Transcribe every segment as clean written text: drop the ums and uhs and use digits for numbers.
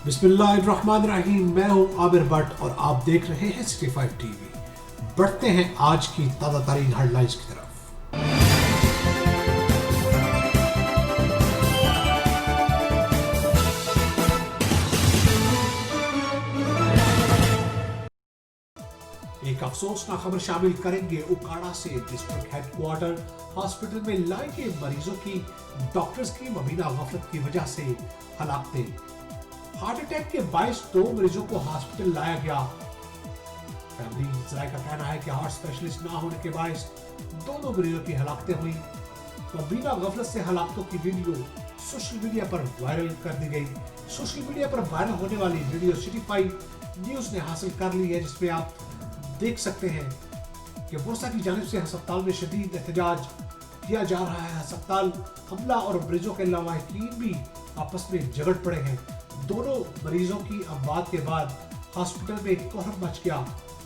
बिस्मिल्लाहिर्रहमानिर्रहीम। मैं हूं आमिर भट्ट और आप देख रहे हैं सिटी 5 टीवी। बढ़ते हैं आज की ताज़ा तरीन हेडलाइंस की तरफ। एक अफसोसनाक खबर शामिल करेंगे। उकाड़ा से डिस्ट्रिक्ट हेडक्वार्टर हॉस्पिटल में लाए गए मरीजों की डॉक्टर्स की मुबीना गफलत की वजह से हलाकतें। हार्ट अटैक के 22 मरीजों को हॉस्पिटल लाया गया। फैमिली जराये का कहना है कि हार्ट स्पेशलिस्ट ना होने के बायस दोनों मरीजों की हलाकतें हुई। मुबीना गफलत से हलाकतों की वीडियो सोशल मीडिया पर वायरल कर दी गई। सोशल मीडिया पर वायरल होने वाली वीडियो सिटी 5 न्यूज ने हासिल कर ली है, जिसमें आप देख सकते हैं कि बुरसा की जानिब से अस्पताल में शदीद एहतजाज किया जा रहा है। अस्पताल अमला और मरीजों के लवाहिकीन भी आपस में झगड़ पड़े हैं। दोनों मरीजों की अमवात के बाद हॉस्पिटल में कोहराम मच गया।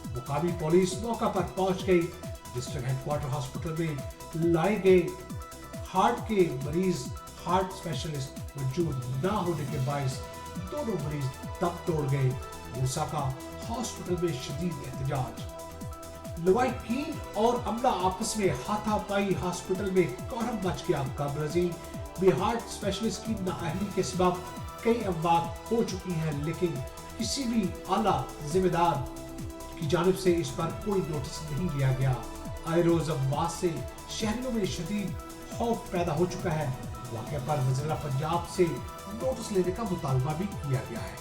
मुकामी पुलिस मौका पर पहुंच गई। डिस्ट्रिक्ट हेडक्वार्टर हॉस्पिटल में लाए गए हार्ट के मरीज हार्ट स्पेशलिस्ट मौजूद न होने के बायस दोनों मरीज दम तोड़ गए। बुरसा का हॉस्पिटल में शदीद एहतजाज। लवाहिकीन और अमला आपस में हाथापाई। हॉस्पिटल में कोहराम मच गया। कब्रजी भी हार्ट स्पेशलिस्ट की नाअहली के सबब कई अमवात हो चुकी हैं, लेकिन किसी भी आला जिम्मेदार की जानिब से इस पर कोई नोटिस नहीं लिया गया। आए रोज अमवात से शहरियों में शदीद खौफ पैदा हो चुका है। वाक़े पर वज़ीर पंजाब से नोटिस लेने का मुतालबा भी किया गया है।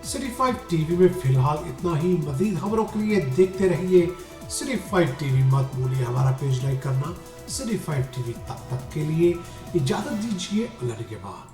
सिटी 5 टीवी में फिलहाल इतना ही। मज़ीद खबरों के लिए देखते रहिए सिटी 5 टीवी। मत भूलिए हमारा पेज लाइक करना। सिटी 5 टीवी तब तक के लिए इजाजत दीजिए। अल्लाह के बाद।